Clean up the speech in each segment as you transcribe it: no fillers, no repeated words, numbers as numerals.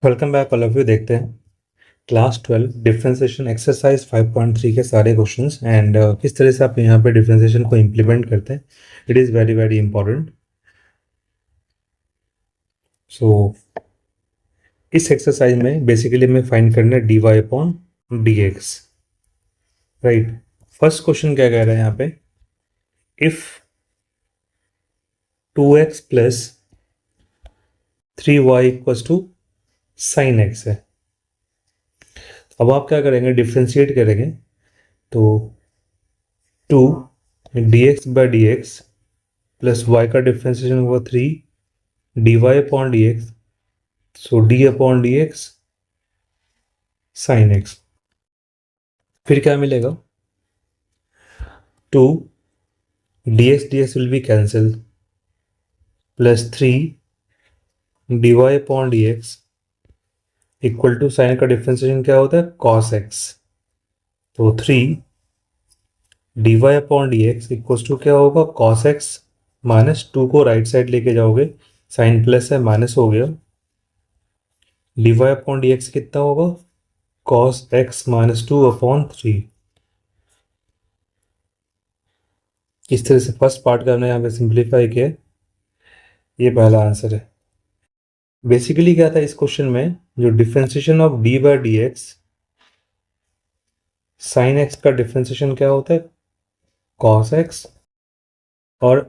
Welcome back all of you. देखते हैं class 12 differentiation exercise 5.3 के सारे क्वेश्चंस एंड किस तरह से आप यहाँ पे डिफरेंशिएशन को इम्प्लीमेंट करते हैं। It is very very important. So इस एक्सरसाइज में बेसिकली हमें फाइंड करना है dy upon dx, right. First question क्या कह रहा है यहाँ पे, if 2x plus 3y equals to sine x है। अब आप क्या करेंगे, डिफ्रेंशिएट करेंगे तो 2 dx by d x plus y का डिफ्रेंशिएशन होगा 3 dy upon d x, so d upon d x sine x। फिर क्या मिलेगा, 2 dx will be cancel plus 3 dy upon d x equal to sine का differentiation क्या होता है cos x, तो 3 dy upon d x equal to क्या होगा cos x माइनस 2 को राइट साइड लेके जाओगे, साइन प्लस है माइनस हो गया, dy अपॉन डी एक्स कितना होगा cos x माइनस 2 अपॉन 3। इस तरह से फर्स्ट पार्ट का हमने यहाँ पे सिंप्लीफाई किया, ये पहला आंसर है। बेसिकली क्या था इस क्वेश्चन में, जो differentiation of D by d x, sine x का डिफ्रेंशिएशन क्या होता है cos x, और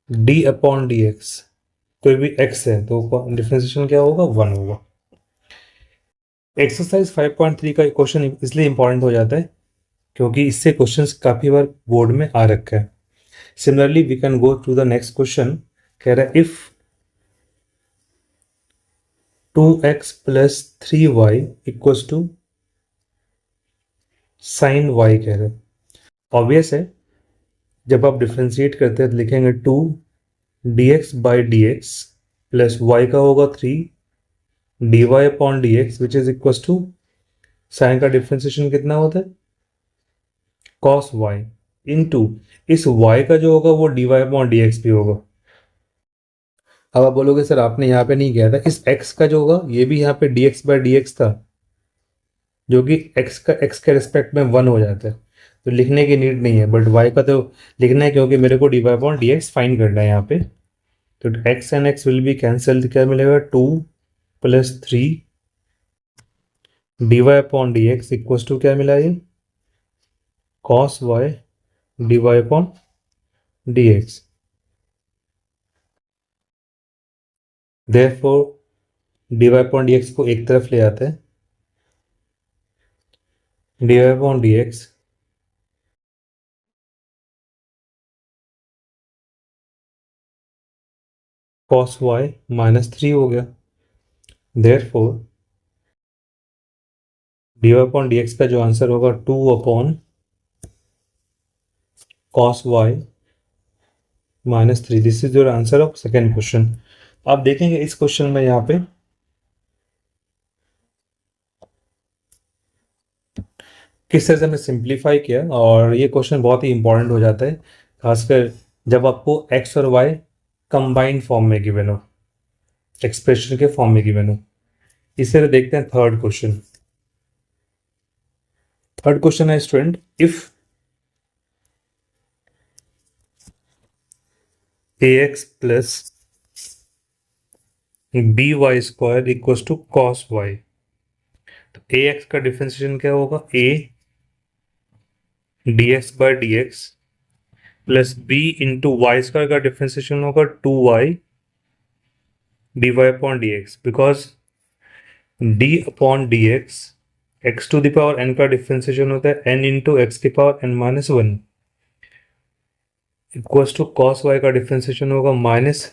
d अपॉन डी एक्स कोई भी x है तो डिफ्रेंशिएशन क्या होगा 1 होगा। एक्सरसाइज 5.3 का क्वेश्चन इसलिए इंपॉर्टेंट हो जाता है क्योंकि इससे क्वेश्चंस काफी बार बोर्ड में आ रखा है। Similarly we can go to the next question. कह रहा है if 2x plus 3y equals to sine y कह रहे हैं। ऑब्वियस है, जब आप डिफ्रेंशिएट करते हैं तो लिखेंगे 2 dx by d x plus y का होगा 3 dy upon d x which is equals to sine का डिफ्रेंशिएशन कितना होता है cos y इनटू इस y का जो होगा वो dy अपॉन डी एक्स भी होगा। अब आप बोलोगे सर आपने यहाँ पे नहीं किया था, इस x का जो होगा ये भी यहाँ पे dx बाई डी एक्स था, जो कि x के रिस्पेक्ट में 1 हो जाता है, तो लिखने की नीड नहीं है, बट y का तो लिखना है क्योंकि मेरे को dy upon d x find करना है यहाँ पे। तो x and x will be cancelled, क्या मिलेगा 2 plus 3 dy upon d x equals to क्या मिला ये cos y dy upon d x. Therefore dy upon d x को एक तरफ ले आते हैं, dy upon d x cos y minus 3 हो गया। Therefore dy upon d x का जो आंसर होगा 2 upon cos y minus 3। This is your answer of second question. आप देखेंगे इस क्वेश्चन में यहाँ पे किस तरह से हमने सिंप्लीफाई किया, और ये क्वेश्चन बहुत ही इंपॉर्टेंट हो जाता है खासकर जब आपको x और y कंबाइंड फॉर्म में गिवन हो, एक्सप्रेशन के फॉर्म में गिवन हो। इस तरह देखते हैं थर्ड क्वेश्चन। थर्ड क्वेश्चन है student, if ax plus by square equals to cos y, तो ax का डिफरेंशिएशन क्या होगा a dx by d x plus b into y square का डिफरेंशिएशन होगा 2y dy upon d x, because d upon d x x to the power n का differentiation होता है n into x की power n minus 1 equals to cos y का differentiation होगा minus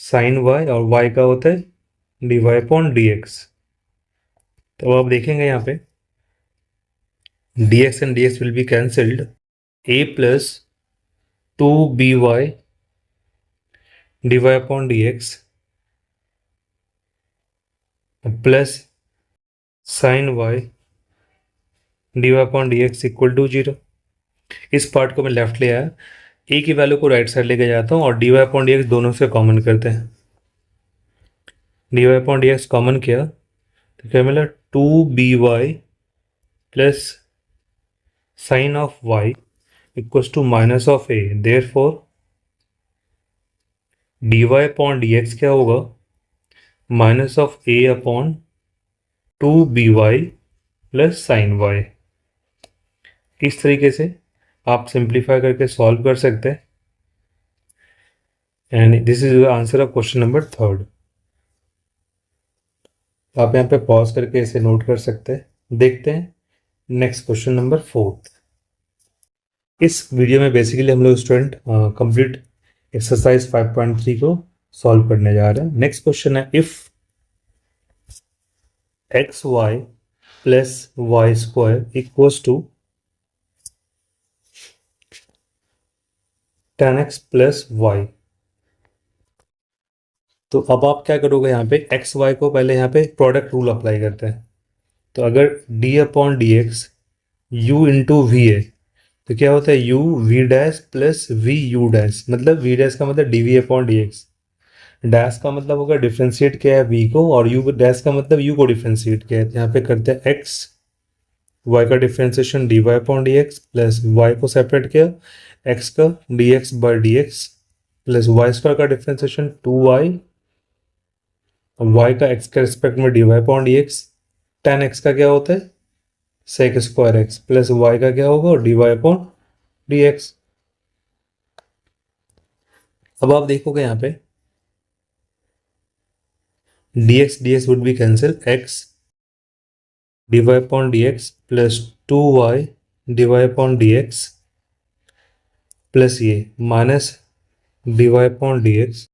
sine y, और y का होता है dy अपॉन डी एक्स। तो आप देखेंगे यहाँ पे dx and dx will be cancelled, a plus 2by dy upon dx plus sin y dy upon dx equal to 0। इस पार्ट को मैं लेफ्ट ले आया, a की वैल्यू को राइट साइड लेके जाता हूँ और dy अपॉन dx दोनों से कॉमन करते हैं। D y upon d x common किया तो क्या मिला 2by plus sine of y equals to minus of a, therefore d y upon d x क्या होगा minus of a upon 2by plus sine y। इस तरीके से आप सिंप्लीफाई करके सॉल्व कर सकते हैं and this is the answer of question number 3। आप यहाँ पे पॉज करके इसे नोट कर सकते हैं। देखते हैं नेक्स्ट क्वेश्चन नंबर 4। इस वीडियो में बेसिकली हम लोग स्टूडेंट कंप्लीट एक्सरसाइज 5.3 को सॉल्व करने जा रहे हैं। नेक्स्ट क्वेश्चन है if x y plus y square equals to 10x plus y. तो अब आप क्या करोगे, यहाँ पे एक्स वाई को पहले यहाँ पे प्रोडक्ट रूल अप्लाई करते हैं। तो अगर d upon d x u into v है तो क्या होता है u v dash plus v u dash, मतलब v डैश का मतलब dv upon d x, dash का मतलब होगा डिफ्रेंशिएट किया है v को और u डैश का मतलब u को डिफ्रेंशिएट किया है। यहाँ पे करते हैं x y का differentiation dy upon d x plus y को सेपरेट किया x का dx by d x plus y square का डिफ्रेंशिएशन 2y y का x के रिस्पेक्ट में dy upon d x, tan x का क्या होता है sec square x plus y का क्या होगा d y upon d x. अब आप देखोगे यहाँ पे d x would be cancel, x d y upon d x plus 2y d y upon d x plus ये minus d y upon d x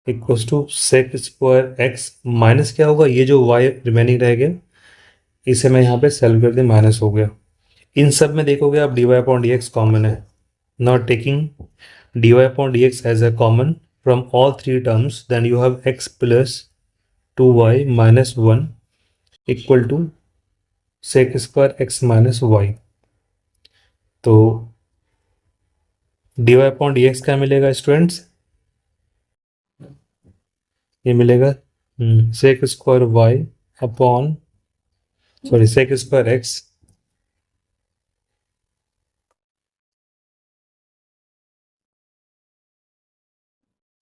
equals to sec square x, minus क्या होगा ये जो y remaining रह गया इसे मैं यहाँ पे सॉल्व कर दिया, माइनस हो गया। इन सब में देखोगे आप d y upon d x common है, not taking d y upon d x as a common from all three terms, then you have x plus 2y minus 1 equal to sec square x minus y. तो d y upon d x क्या मिलेगा students, ये मिलेगा sec square y upon sorry sec square x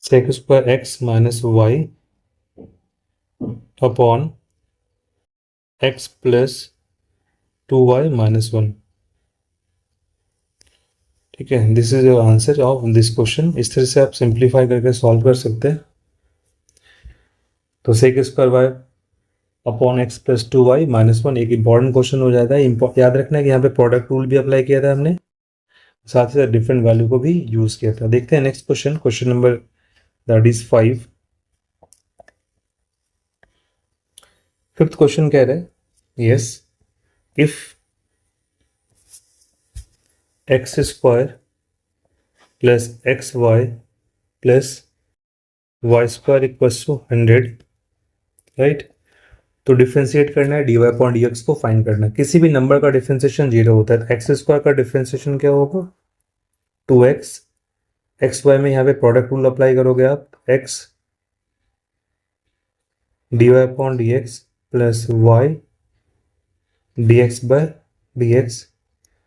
sec square x minus y upon x plus 2y minus 1। ठीक है, this is your answer of this question. इस तरह से आप सिंप्लीफाई करके सॉल्व कर सकते हैं। तो sec square y upon x plus 2y minus 1 एक इंपॉर्टेंट क्वेश्चन हो जाता है। याद रखना है कि यहाँ पे प्रोडक्ट रूल भी अप्लाई किया था हमने, साथ ही साथ डिफरेंट वैल्यू को भी यूज किया था। देखते हैं next question, question number that is 5। Fifth question कह रहे हैं yes if x square plus x y plus y square equals to 100, right. तो डिफ्रेंशिएट करना है d y upon d x को फाइंड करना है। किसी भी नंबर का डिफ्रेंशिएशन 0 होता है। एक्स स्क्वायर का डिफ्रेंशिएशन क्या होगा 2x, एक्स वाई में यहाँ पे प्रोडक्ट रूल अप्लाई करोगे आप, x d y upon d x plus y d x by d x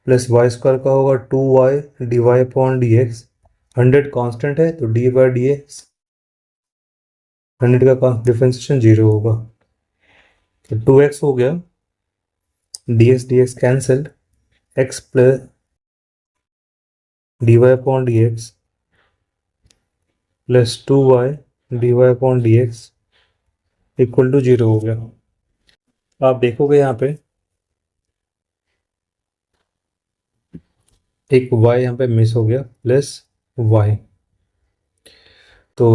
plus y square का होगा 2y d y upon d x. 100 constant है तो डी बाई डी एक्स 100 का डिफ्रेंशिएशन 0 होगा। तो 2x हो गया, d x cancel, x plus d y upon d x plus 2y d y upon d x equal to 0 हो गया। आप देखोगे यहाँ पे एक y यहाँ पे मिस हो गया प्लस y। तो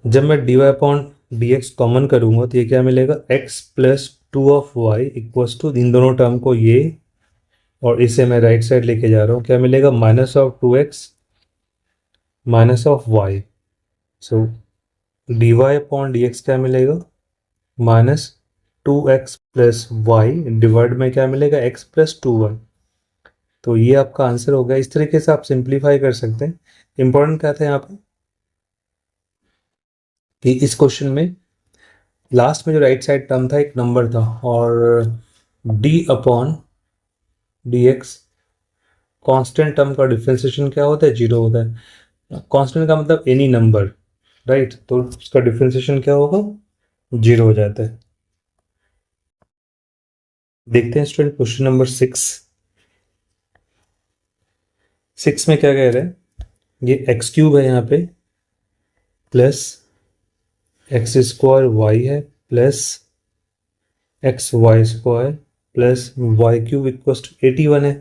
जब मैं d y upon d x common करूंगा तो ये क्या मिलेगा x plus 2 of y equals to इन दोनों टर्म को ये और इसे मैं राइट साइड लेके जा रहा हूँ, क्या मिलेगा minus of 2x minus of y. So d y upon d x क्या मिलेगा minus 2x plus Y divide में क्या मिलेगा x प्लस 2y। तो ये आपका आंसर होगा। इस तरीके से आप सिंप्लीफाई कर सकते हैं। इंपॉर्टेंट क्या था यहाँ पे कि इस क्वेश्चन में लास्ट में जो राइट साइड टर्म था एक नंबर था, और D upon d x constant term का डिफ्रेंसिएशन क्या होता है, जीरो होता है। कॉन्स्टेंट का मतलब एनी नंबर, राइट, तो उसका डिफ्रेंसिएशन क्या होगा, जीरो हो जाता है। देखते हैं स्टूडेंट क्वेश्चन नंबर 6 में क्या कह रहे हैं, ये एक्स क्यूब है यहाँ पे प्लस एक्स स्क्वायर वाई है plus x y square plus y cube equal to 81 है।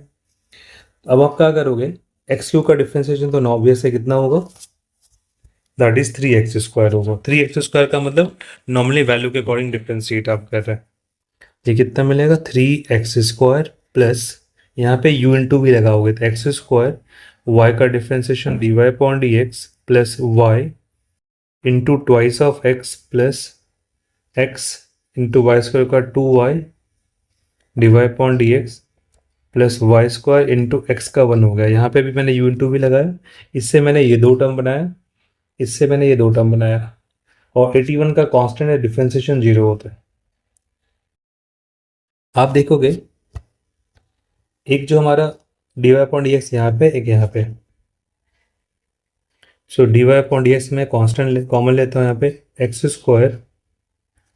अब आप क्या करोगे, एक्स क्यूब का डिफ्रेंसिएशन तो ऑब्वियस है, कितना होगा, दैट इज 3x² होगा। 3x² का मतलब नॉर्मली वैल्यू के अकॉर्डिंग डिफ्रेंशिएट आप कर रहे हैं। ये कितना मिलेगा, 3x² प्लस यहाँ पे u इंटू भी लगाओगे तो x² y का differentiation dy upon dx plus y into twice of x plus x into y square का 2y dy upon dx plus y square into x का 1 हो गया। यहाँ पे भी मैंने u इंटू भी लगाया, इससे मैंने ये दो टर्म बनाया, इससे मैंने ये दो टर्म बनाया, और 81 का कांस्टेंट है, डिफरेंशिएशन जीरो होता है। आप देखोगे एक जो हमारा dy अपॉन डी एक्स यहाँ पे, एक यहाँ पे, सो dy अपॉन डी एक्स में कांस्टेंट कॉमन लेता हूँ, यहाँ पे x²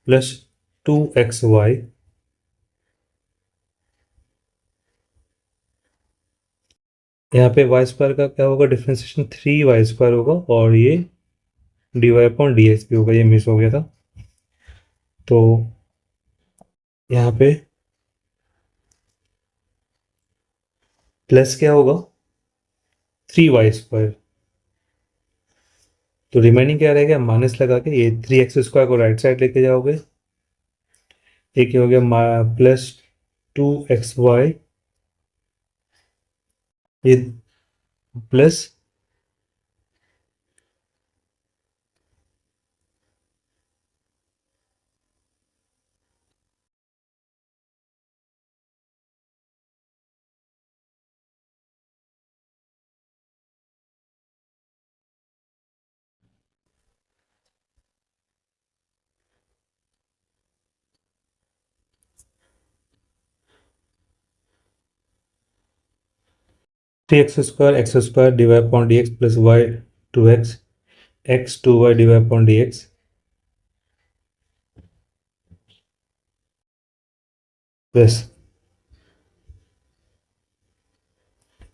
प्लस 2xy यहाँ पे वाई स्क्वायर का क्या होगा, डिफरेंशिएशन 3y² होगा, और ये dy अपॉन डी एक्स भी होगा, ये मिस हो गया था। तो यहाँ पे प्लस क्या होगा, 3y², तो रिमेनिंग क्या रहेगा, माइनस लगा के ये 3x² को राइट साइड लेके जाओगे, एक ही हो गया प्लस 2xy, ये plus x² dy upon d x plus y 2x x 2y dy upon d x plus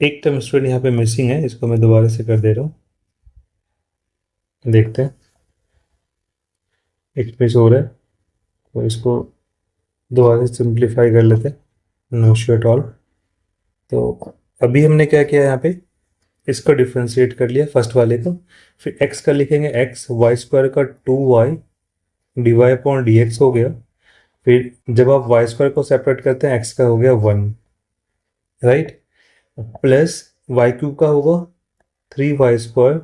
एक टर्म स्टूडेंट यहाँ पे मिसिंग है, इसको मैं दोबारा से कर दे रहा हूँ, देखते हैं एक मिस हो रहा है, तो इसको दोबारा से सिंप्लीफाई कर लेते हैं, नो इश्यू एट ऑल। तो अभी हमने क्या किया, यहाँ पे इसको डिफ्रेंशिएट कर लिया फर्स्ट वाले को, फिर x का लिखेंगे x y² का 2y dy upon d x हो गया, फिर जब आप y² को सेपरेट करते हैं x का हो गया 1, राइट, प्लस वाई क्यूब का होगा 3y²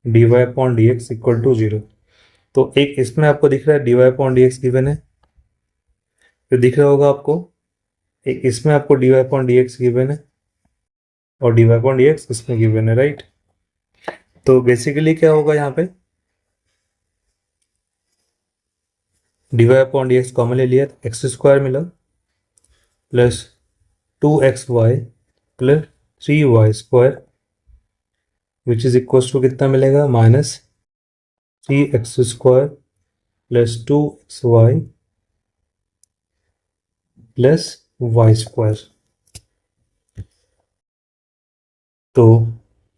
dy upon d x equal to 0। तो एक इसमें आपको दिख रहा है dy upon d x given है, फिर दिख रहा होगा आपको एक इसमें आपको dy upon d x given है, और dy अपॉन डी एक्स इसमें गिवन है, राइट। तो बेसिकली क्या होगा, यहाँ पे dy upon d x common ले लिया, x² मिला plus 2xy plus 3y² which is equal to कितना मिलेगा, minus 3x² plus 2xy plus y²। तो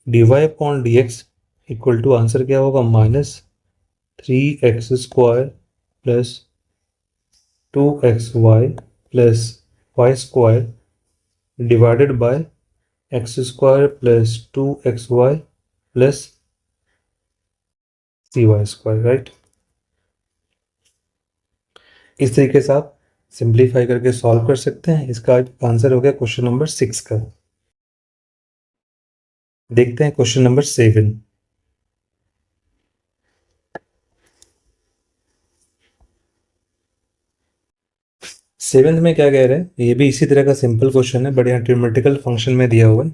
dy upon d x equal to answer क्या होगा, minus 3x² plus 2xy plus y² divided by x² plus 2xy plus 3y², right. इस तरीके से आप simplify करके सॉल्व कर सकते हैं। इसका आंसर हो गया क्वेश्चन नंबर 6 का। देखते हैं क्वेश्चन नंबर 7। सेवेंथ में क्या कह रहे हैं, ये भी इसी तरह का सिंपल क्वेश्चन है, बट यहाँ ट्रिमेटिकल फंक्शन में दिया हुआ है,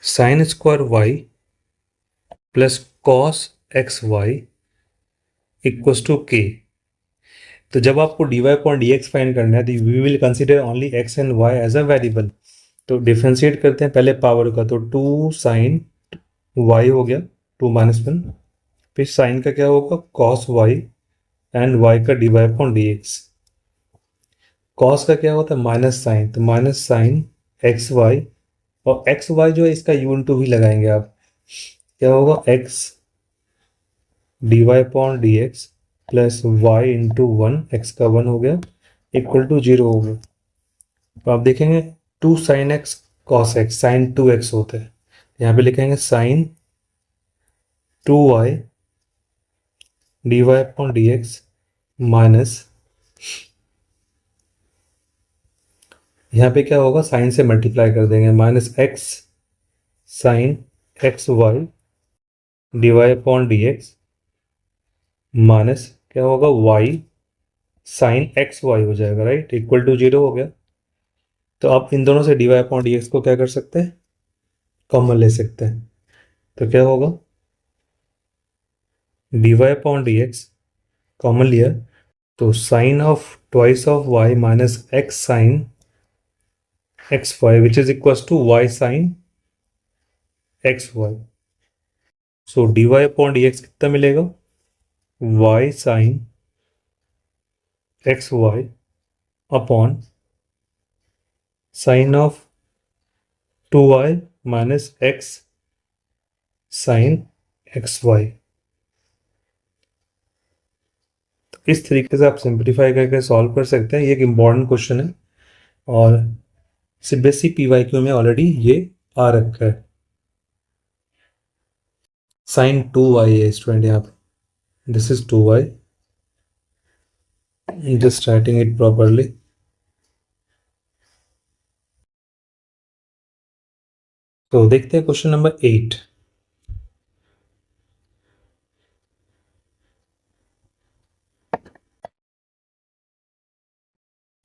sin² y plus cos xy equals to k. तो जब आपको dy अपॉन dx फाइंड करना है तो we will consider only x and y as a variable. तो डिफ्रेंशिएट करते हैं पहले पावर का, तो 2 साइन y हो गया 2 - 1, फिर साइन का क्या होगा cos y एंड y का dy अपॉन dx। cos का क्या होता है माइनस साइन, तो माइनस साइन एक्स वाई, और एक्स वाई जो है इसका यू इंटू भी लगाएंगे आप, क्या होगा x dy upon dx plus y into 1, x का 1 हो गया इक्वल टू 0 हो गया। तो आप देखेंगे 2 sine x cos x, sine 2x होता है, यहाँ पे लिखेंगे sine 2y dy upon dx minus, यहाँ पे क्या होगा साइन से मल्टीप्लाई कर देंगे, minus x sine x y d y upon d x minus क्या होगा y साइन एक्स वाई हो जाएगा, राइट, इक्वल टू 0 हो गया। तो आप इन दोनों से d y upon d x को क्या कर सकते हैं, कॉमन ले सकते हैं। तो क्या होगा d y upon d x common लिया, तो sine of twice of y minus x sine x y which is equal to y sine x y. So d y upon d x कितना मिलेगा, y sine x y upon sine of 2y minus x sine x y. तो इस तरीके से आप simplify करके solve कर सकते हैं। ये एक इम्पॉर्टेंट क्वेश्चन है और सीबीएसई पीवाईक्यू में ऑलरेडी ये आ रखा है। साइन 2y है स्टूडेंट, यहाँ पे this is 2y, just writing it properly। तो देखते हैं क्वेश्चन नंबर 8।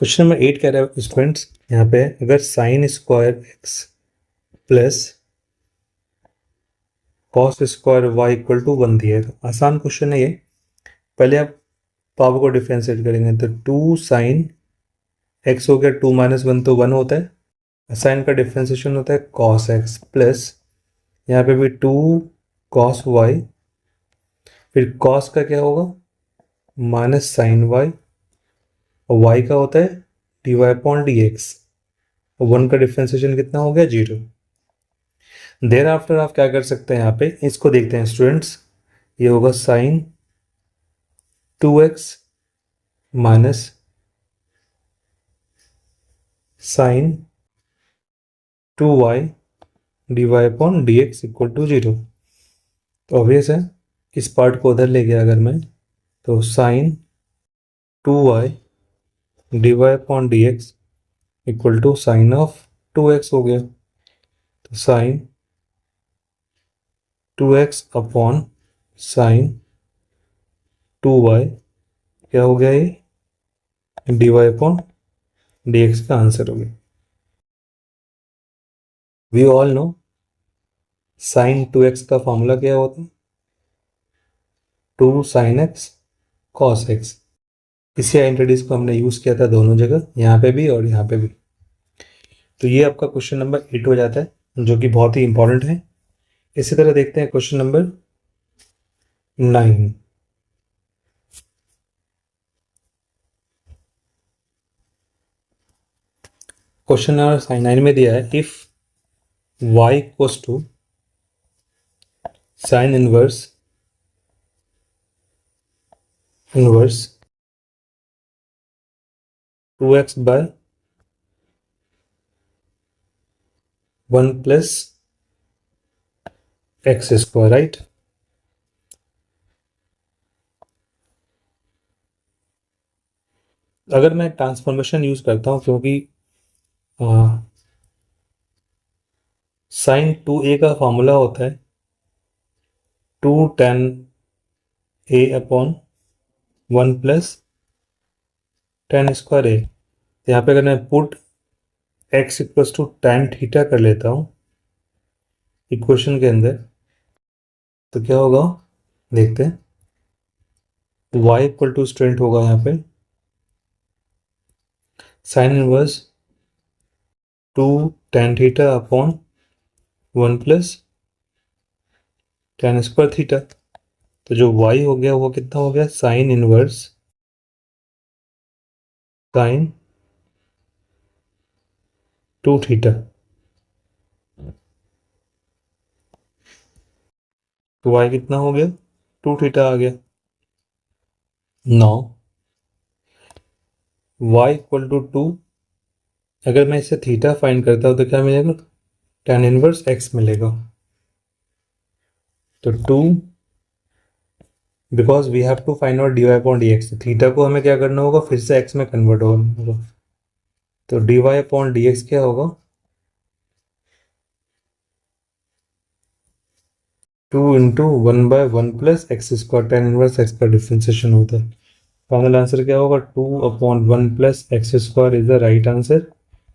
क्वेश्चन नंबर 8 कह रहा है स्टूडेंट्स, यहाँ पे अगर sine square x plus cos square y equal to 1 दिया है, तो आसान क्वेश्चन है ये। पहले आप पावर को डिफ्रेंशिएट करेंगे, तो 2 साइन एक्स हो गया, 2 - 1 तो 1 होता है, साइन का डिफ्रेंशिएशन होता है कॉस एक्स प्लस यहाँ पे भी 2 कॉस वाई, फिर कॉस का क्या होगा माइनस साइन वाई, और वाई का होता है d y upon d x, और 1 का डिफ्रेंशिएशन कितना हो गया 0। देर आफ्टर आप क्या कर सकते हैं, यहाँ पे इसको देखते हैं स्टूडेंट्स, ये होगा sine 2x minus sine 2y d y upon d x equal to 0। तो ऑब्वियस है इस पार्ट को उधर ले गया अगर मैं, तो sine 2y d y upon d x equal to sine of 2x हो गया, तो sign 2x upon sine 2y क्या हो गया, ये d y upon d x का आंसर हो गया। We all know sign 2x का फॉर्मूला क्या होता है, 2 साइन एक्स कॉस एक्स। इसी आइडेंटिटीज को हमने यूज किया था दोनों जगह, यहाँ पे भी और यहाँ पे भी। तो ये आपका क्वेश्चन नंबर 8 हो जाता है जो कि बहुत ही इंपॉर्टेंट है। इसी तरह देखते हैं क्वेश्चन नंबर 9। क्वेश्चन नंबर 9 में दिया है if y equals to sine inverse 2x by 1 plus x square, right. अगर मैं ट्रांसफॉर्मेशन यूज करता हूं, क्योंकि साइन 2a का फॉर्मूला होता है 2 tan a upon 1 plus tan square a। यहाँ पे अगर मैं put x equals to tan theta कर लेता हूँ इक्वेशन के अंदर, तो क्या होगा देखते हैं, y इक्वल टू स्टूडेंट होगा यहाँ पे sign inverse 2 tan theta upon 1 plus tan square theta. तो जो y हो गया वो कितना हो गया, साइन इनवर्स साइन 2 थीटा। तो y कितना हो गया, 2 थीटा आ गया। नाउ y इक्वल टू 2, अगर मैं इसे थीटा फाइंड करता हूँ तो क्या मिलेगा, tan इनवर्स x मिलेगा। तो 2, because we have to find out dy upon dx, theta को हमें क्या करना होगा, फिर से x में कन्वर्ट होगा। तो dy अपॉन dx क्या होगा, 2 into 1/1 plus x square, tan inverse x का डिफ्रेंसिएशन होता है। फाइनल आंसर क्या होगा, 2/1 plus x square is the right answer.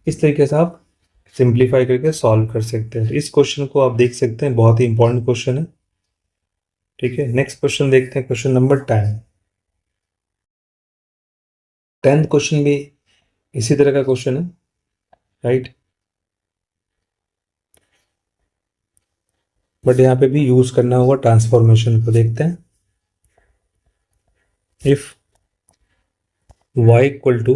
इस तरीके से आप सिंप्लीफाई करके सॉल्व कर सकते हैं। इस क्वेश्चन को आप देख सकते हैं, बहुत ही इंपॉर्टेंट क्वेश्चन है। ठीक है, नेक्स्ट क्वेश्चन देखते हैं, क्वेश्चन नंबर 10। 10th क्वेश्चन भी इसी तरह का क्वेश्चन है, राइट। बट यहाँ पे भी यूज करना होगा ट्रांसफॉर्मेशन को। देखते हैं, if y equal to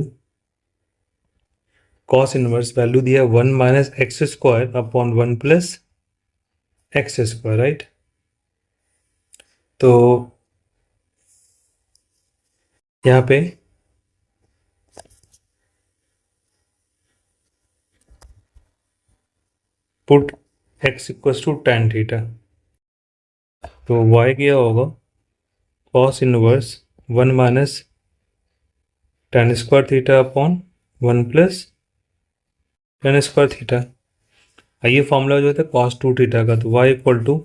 cos inverse, value दिया 1 minus x square upon 1 plus x square, right. तो यहाँ पे put x equals to tan theta, तो y क्या होगा, cos inverse 1 minus tan square theta upon 1 plus tan square theta. ये formula जो होता है cos 2 थीटा का, तो y equal to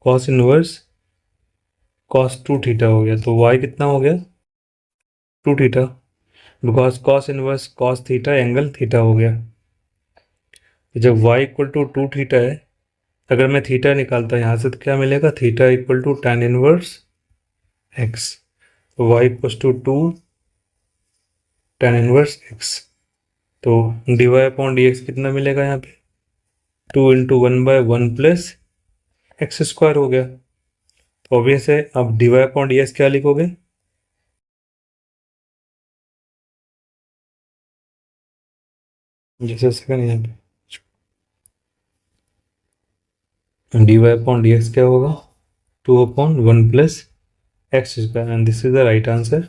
cos inverse cos 2 theta हो गया। तो y कितना हो गया, 2 theta, because cos inverse cos theta angle theta हो गया। जब y इक्वल टू 2 थीटा है, अगर मैं थीटा निकालता यहाँ से तो क्या मिलेगा, theta equal to tan inverse x, तो y equal to 2 tan inverse x। तो dy अपॉन dx कितना मिलेगा यहाँ पे, 2 इंटू 1/1 प्लस एक्स स्क्वायर हो गया। तो ऑब्वियस है, अब dy अपॉन dx क्या लिखोगे, जैसे सेकंड यहाँ पे dy अपॉन dx क्या होगा, 2/1 plus x square, and this is the right answer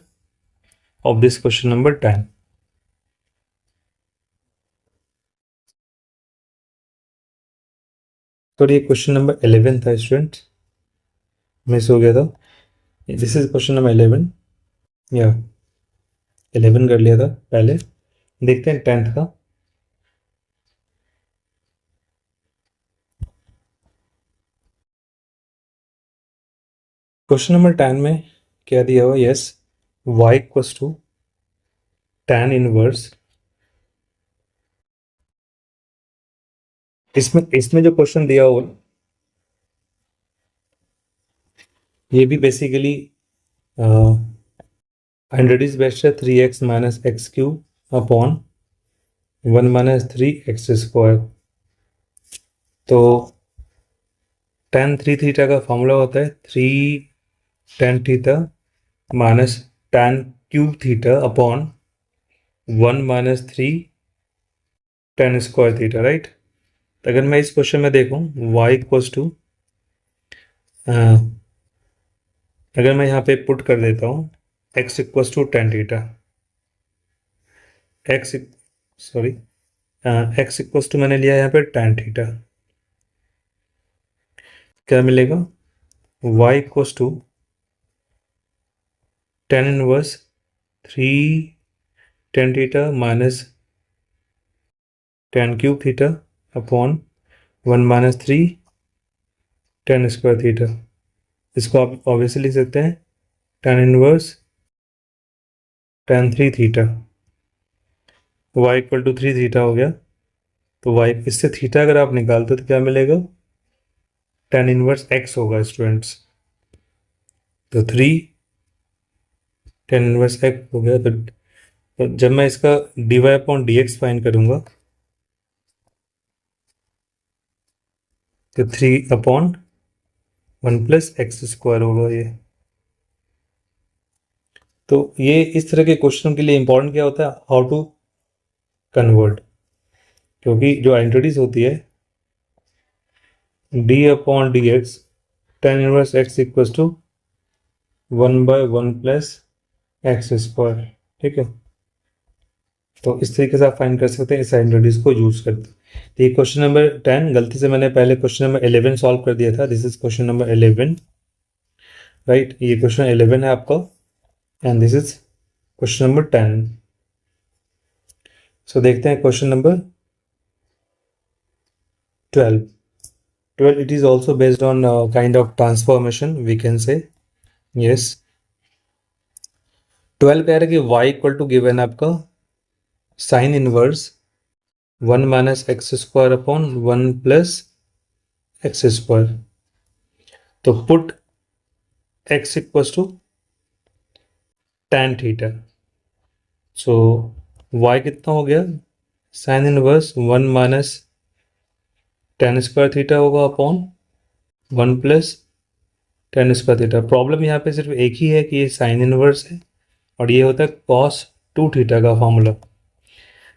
of this question number 10। तो ये क्वेश्चन नंबर 11 था स्टूडेंट, मिस हो गया था। दिस इज क्वेश्चन नंबर 11, या 11 कर लिया था पहले। देखते हैं 10th का। क्वेश्चन नंबर 10 में क्या दिया हुआ, yes y equals to tan inverse, इसमें जो क्वेश्चन दिया हुआ ये भी बेसिकली 100 इज बेस्ट है, 3x minus x cube upon 1 minus 3x square. तो tan 3 थीटा का फॉर्मूला होता है 3 tan theta minus tan cube theta upon 1 minus 3 tan square theta, right. तो अगर मैं इस क्वेश्चन में देखूं y इक्वल्स टू, अगर मैं यहाँ पे पुट कर देता हूँ x equals to tan theta, x equals to मैंने लिया यहाँ पे tan थीटा, क्या मिलेगा, y equals to tan inverse 3 tan theta minus tan cube theta upon 1 minus 3 tan square theta. इसको आप ऑब्वियसली लिख सकते हैं tan inverse tan 3 theta, y equal to 3 theta हो गया। तो y, इससे थीटा अगर आप निकालते तो क्या मिलेगा, tan इनवर्स x होगा स्टूडेंट्स। तो 3 tan इनवर्स x हो गया। तो जब मैं इसका dy/dx फाइंड करूंगा तो 3/1 + x² होगा ये। तो ये इस तरह के क्वेश्चन के लिए इंपॉर्टेंट क्या होता है, हाउ टू कन्वर्ट, क्योंकि जो आइडेंटिटीज होती है d/dx tan inverse x equals to 1/1 + x²। ठीक है, तो इस तरीके से आप फाइंड कर सकते हैं इस आइडेंटिटीज को यूज करते। तो ये क्वेश्चन नंबर 10, गलती से मैंने पहले क्वेश्चन नंबर 11 सॉल्व कर दिया था। This is question number 11, right. ये क्वेश्चन 11 है आपका, and this is question number 10। सो देखते हैं question number 12। It is also based on kind of transformation, we can say. Yes, 12 कह रहा है कि y इक्वल टू गिवन आपका साइन इनवर्स 1 - x² / 1 + x²। तो put x equals to tan theta. So y कितना हो गया, साइन इनवर्स 1 - tan² थीटा होगा अपॉन 1 + tan² थीटा। प्रॉब्लम यहाँ पे सिर्फ एक ही है कि ये साइन इनवर्स है और ये होता है cos 2 थीटा का फॉर्मूला।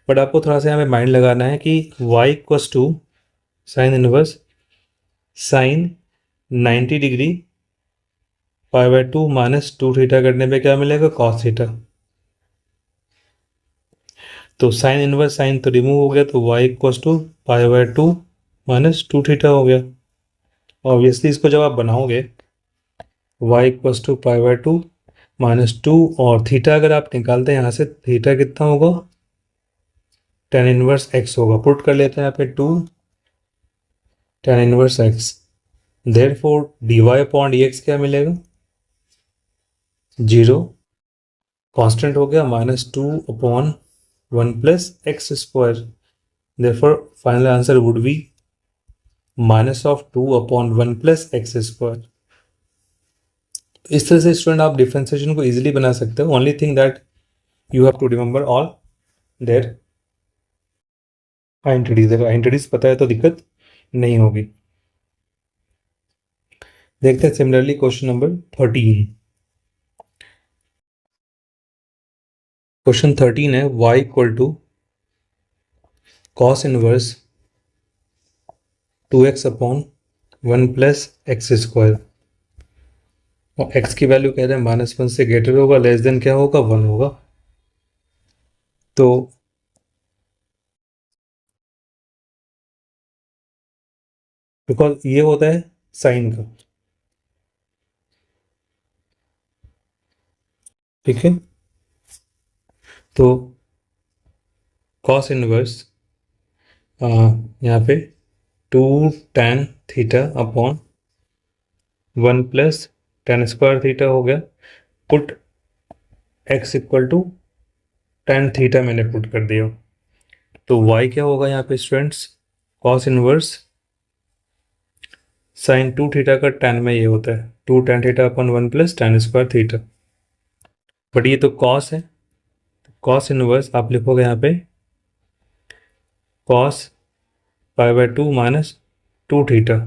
बट आपको थोड़ा सा यहाँ पे माइंड लगाना है कि y equals to sine inverse sine 90 degree π/2 - 2 theta करने पे क्या मिलेगा, cos थीटा। तो साइन इनवर्स साइन तो रिमूव हो गया, तो y इक्वल्स टू π/2 - 2 थीटा हो गया। ऑब्वियसली इसको जब आप बनाओगे y इक्वल्स टू π/2 - 2 और थीटा अगर आप निकालते हैं यहाँ से, थीटा कितना होगा, tan इनवर्स x होगा। पुट कर लेते हैं यहाँ पे 2 tan inverse x, therefore dy/dx क्या मिलेगा, 0 कांस्टेंट हो गया, -2/1 + x²। Therefore final answer would be -2/1 + x²। इस तरह से स्टूडेंट आप डिफरेंशिएशन को इजीली बना सकते हो। Only thing that you have to remember all their identities. अगर आइडेंटिटीज पता है तो दिक्कत नहीं होगी। देखते हैं सिमिलरली क्वेश्चन नंबर 13। क्वेश्चन 13 है y equal to cos inverse 2x/1 + x²। और x की वैल्यू कह रहे हैं -1 से ग्रेटर होगा, लेस देन क्या होगा, 1 होगा। तो बिकॉज ये होता है साइन का, ठीक है। तो cos इनवर्स यहाँ पे 2 tan theta upon 1 + tan² theta हो गया। Put x equal to tan theta मैंने पुट कर दिया। तो y क्या होगा यहाँ पे students, cos inverse sine 2 theta का tan में ये होता है 2 tan theta upon 1 + tan² theta. But ये तो cos है, cos इनवर्स आप लिखोगे यहाँ पे cos π/2 - 2 थीटा।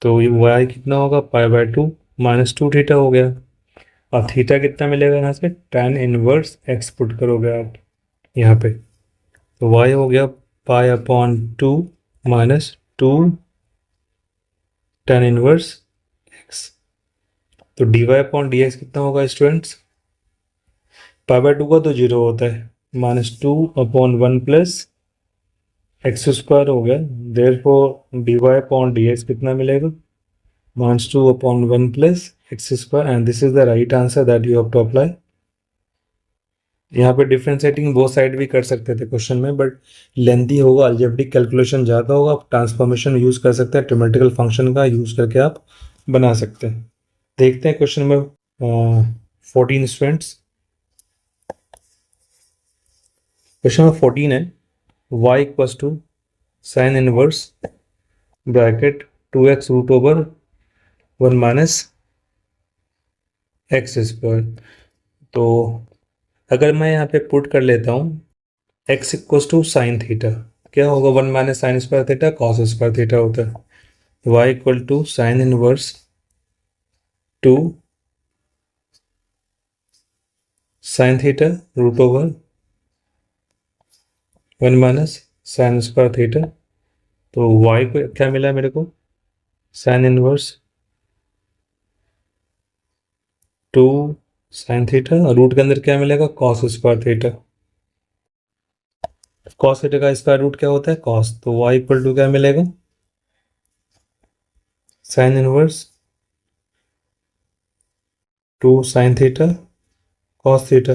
तो ये y कितना होगा, π/2 - 2 थीटा हो गया। और थीटा कितना मिलेगा यहाँ से, tan इनवर्स x पुट करोगे आप यहाँ पे, तो y हो गया π/2 - 2 tan इनवर्स x। तो dy/dx कितना होगा स्टूडेंट्स, π/2 का तो 0 होता है, -2/1 + x² हो गया। देयरफॉर dy/dx कितना मिलेगा, -2/1 + x²। And this is the right answer that you have to apply. यहाँ पे डिफरेंशिएटिंग बोथ साइड भी कर सकते थे क्वेश्चन में, बट लेंथी होगा, अलजेब्रिक कैलकुलेशन ज़्यादा होगा। आप ट्रांसफॉर्मेशन यूज़ कर सकते हैं, ट्रिमेटिकल फंक्शन का यूज़ करके आप बना सकते हैं। देखते हैं question number 14 students. Question number 14 है y equals to sine inverse bracket 2x √/1 - x square. तो अगर मैं यहाँ पे पुट कर लेता हूँ x equals to sine theta, क्या होगा? 1 minus sine square theta cos square theta होता है। Y equal to sine inverse 2 sine theta root over 1 minus sine square theta. तो वाई को क्या मिला मेरे को? साइन इनवर्स 2 साइन थीटा, और रूट के अंदर क्या मिलेगा? Cos square theta. Cos theta का स्क्वायर रूट क्या होता है? कॉस। तो वाई इक्वल टू क्या मिलेगा? Sine inverse 2 sine theta cos theta.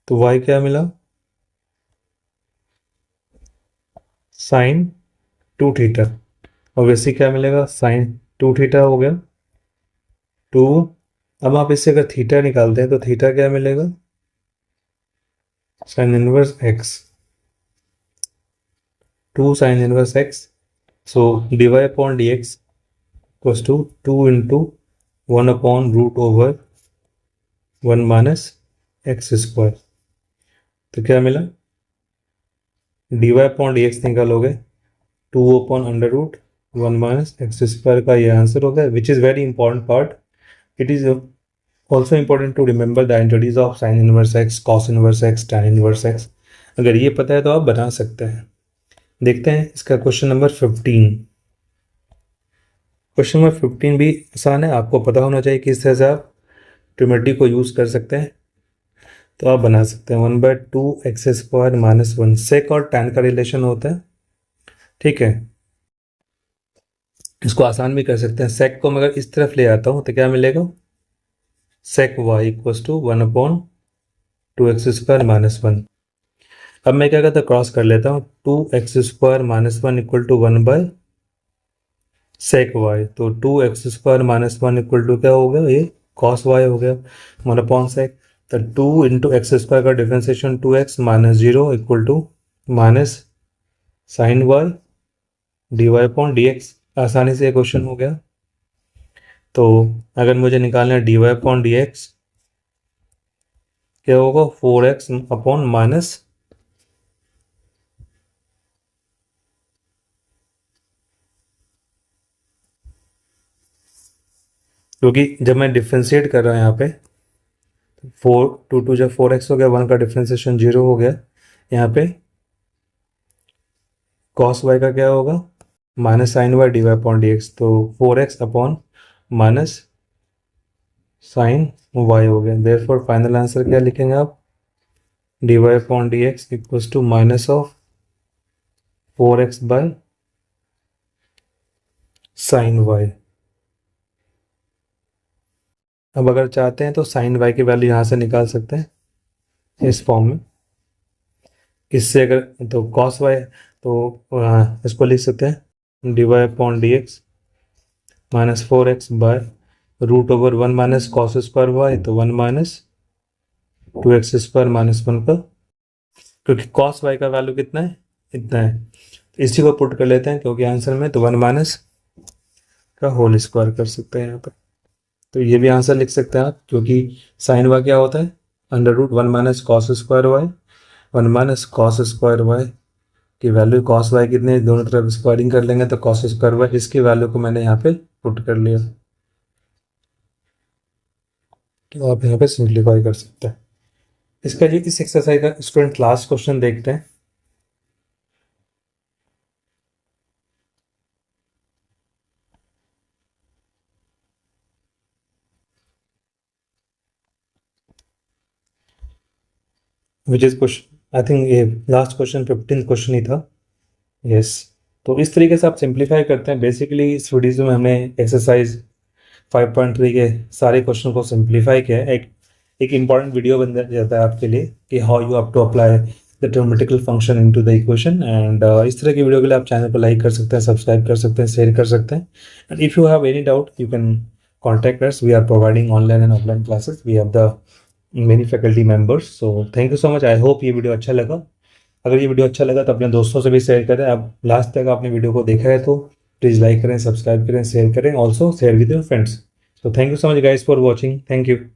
तो वाई क्या मिला? Sine 2 theta. और वैसे क्या मिलेगा? साइन 2 थीटा हो गया 2। अब आप इससे अगर थीटा निकालते हैं तो थीटा क्या मिलेगा? Sine inverse x 2 sine inverse x. So d y upon d x equals to 2 into 1 upon root over 1 minus x square. तो क्या मिला? D y upon d x निकालोगे 2 upon under root 1 minus x square का ये answer होगा, which is very important part. It is also important to remember the identities of sine inverse x, cos inverse x, tan inverse x. अगर ये पता है तो आप बना सकते हैं। देखते हैं इसका क्वेश्चन नंबर 15। क्वेश्चन नंबर 15 भी आसान है, आपको पता होना चाहिए किस तरह से आप ट्रिमेट्री को यूज़ कर सकते हैं। तो आप बना सकते हैं 1/2 एक्स स्क्वायर माइनस 1। सेक और टैन का रिलेशन होता है, ठीक है। इसको आसान भी कर सकते हैं। सेक को मैं अगर इस तरफ ले आता हूँ तो क्या मिलेगा? Sec y equals to 1/2 x square minus 1। अब मैं क्या करता, क्रॉस कर लेता हूँ। 2 x square minus 1 equal to 1 by sec y. तो 2 x square minus 1 equal to क्या हो गया? ये कॉस वाई हो गया 1/सेक। तो 2 इंटू एक्स स्क्वायर का differentiation 2x minus 0 equal to minus sine y d y upon d x. आसानी से क्वेश्चन हो गया। तो अगर मुझे निकालना है d y upon d x, क्या होगा? 4x अपॉन माइनस क्योंकि जब मैं डिफ्रेंशिएट कर रहा हूँ यहाँ पे 2 जब 4x हो गया, 1 का डिफ्रेंशिएशन 0 हो गया। यहाँ पे कॉस वाई का क्या होगा? Minus sine y d y upon d x. तो 4x upon minus sine Y हो गया। देयरफॉर फाइनल आंसर क्या लिखेंगे आप? D y upon d x equals to minus of 4x by sine y. अब अगर चाहते हैं तो साइन वाई की वैल्यू यहाँ से निकाल सकते हैं इस फॉर्म में। इससे अगर तो कॉस वाई तो इसको लिख सकते हैं d y upon d x minus 4x by root over 1 minus cos square y. तो 1 माइनस 2x स्क्वायर माइनस 1 का, क्योंकि कॉस वाई का वैल्यू कितना है? इतना है। तो इसी को पुट कर लेते हैं क्योंकि आंसर में, तो 1 माइनस का होल स्क्वायर कर सकते हैं यहाँ पे। तो ये भी आंसर लिख सकते हैं आप, क्योंकि साइन वाई क्या होता है? Under root 1 minus cos square y. 1 minus cos square y की वैल्यू कॉस वाई कितने है? दोनों तरफ स्क्वायरिंग कर लेंगे तो कॉस स्क्वायर वाई, इसकी वैल्यू को मैंने यहाँ पे पुट कर लिया। तो आप यहाँ पे सिंप्लीफाई कर सकते हैं। इसका जो इस एक्सरसाइज का स्टूडेंट लास्ट क्वेश्चन देखते हैं। Which is question, I think ये लास्ट क्वेश्चन 15 क्वेश्चन ही था। यस। तो इस तरीके से आप सिंप्लीफाई करते हैं। बेसिकली इस वीडियो में हमने एक्सरसाइज 5.3 के सारे क्वेश्चन को सिंप्लीफाई किया है। एक इम्पॉर्टेंट वीडियो बन जाता है आपके लिए कि how you have to apply the trigonometrical function into the equation. And इस तरह की वीडियो के लिए आप चैनल को लाइक कर सकते हैं, सब्सक्राइब कर सकते हैं, शेयर कर सकते हैं। And if you have any doubt you can contact us. We are providing online and offline classes. We have the many faculty members. So thank you so much. I hope ये video अच्छा लगा। अगर ये video अच्छा लगा तो अपने दोस्तों से भी शेयर करें। अब लास्ट तक आपने वीडियो को देखा है तो प्लीज़ लाइक करें, सब्सक्राइब करें, शेयर करें। Also share with your friends. So thank you so much guys for watching. Thank you.